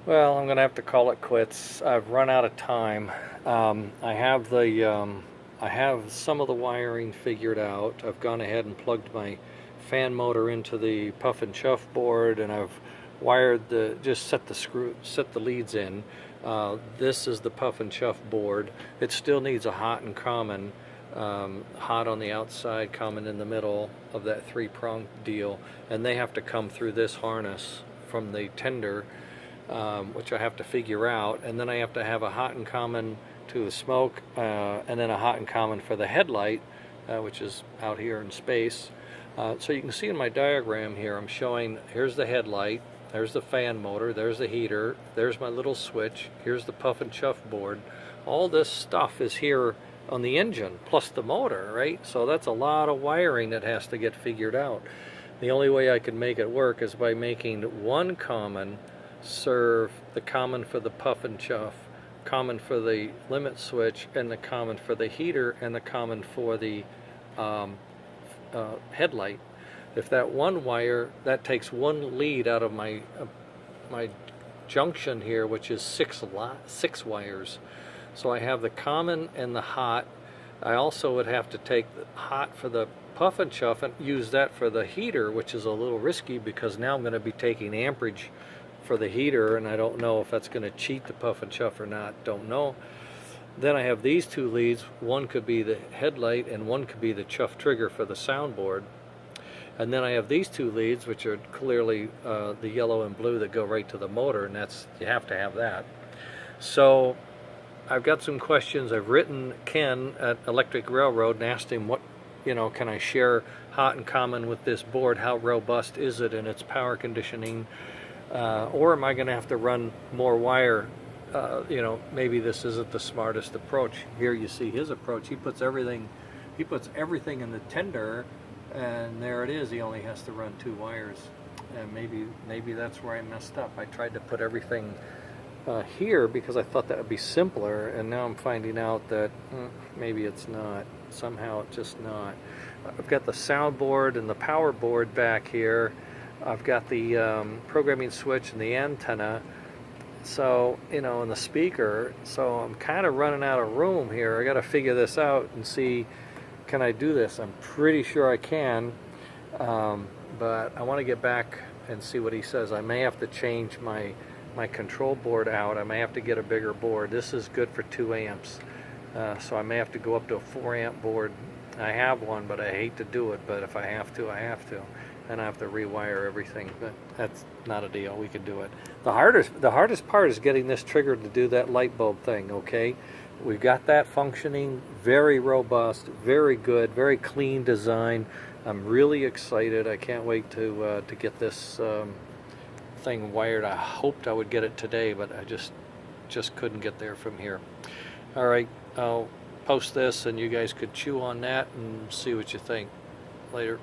Well, I'm going to have to call it quits. I've run out of time. I have some of the wiring figured out. I've gone ahead and plugged my fan motor into the puff and chuff board, and I've wired just set the leads in. This is the puff and chuff board. It still needs a hot and common, hot on the outside, common in the middle of that three-prong deal, and they have to come through this harness from the tender, which I have to figure out, and then I have to have a hot and common to the smoke, and then a hot and common for the headlight, which is out here in space. So you can see in my diagram here, I'm showing, here's the headlight, there's the fan motor, there's the heater, there's my little switch, here's the puff and chuff board. All this stuff is here on the engine, plus the motor, right? So that's a lot of wiring that has to get figured out. The only way I can make it work is by making one common serve the common for the puff and chuff, common for the limit switch, and the common for the heater, and the common for the headlight. If that one wire, that takes one lead out of my junction here, which is six wires. So I have the common and the hot. I also would have to take the hot for the puff and chuff and use that for the heater, which is a little risky because now I'm going to be taking amperage for the heater, and I don't know if that's going to cheat the puff and chuff or not. Don't know. Then I have these two leads. One could be the headlight and one could be the chuff trigger for the soundboard. And then I have these two leads, which are clearly the yellow and blue that go right to the motor, and that's, you have to have that. So I've got some questions. I've written Ken at Electric Railroad and asked him what, can I share hot and common with this board? How robust is it in its power conditioning? Or am I going to have to run more wire? Maybe this isn't the smartest approach. Here you see his approach. He puts everything in the tender, and there it is. He only has to run two wires. And maybe that's where I messed up. I tried to put everything here because I thought that would be simpler, and now I'm finding out that maybe it's not. Somehow it's just not. I've got the soundboard and the power board back here. I've got the programming switch and the antenna, so and the speaker. So I'm kind of running out of room here. I got to figure this out and see, can I do this? I'm pretty sure I can, but I want to get back and see what he says. I may have to change my control board out. I may have to get a bigger board. This is good for 2 amps, so I may have to go up to a 4 amp board. I have one, but I hate to do it, but if I have to, I have to. And I have to rewire everything, but that's not a deal. We can do it. The hardest part is getting this trigger to do that light bulb thing, okay? We've got that functioning, very robust, very good, very clean design. I'm really excited. I can't wait to get this thing wired. I hoped I would get it today, but I just couldn't get there from here. All right, I'll post this, and you guys could chew on that and see what you think. Later.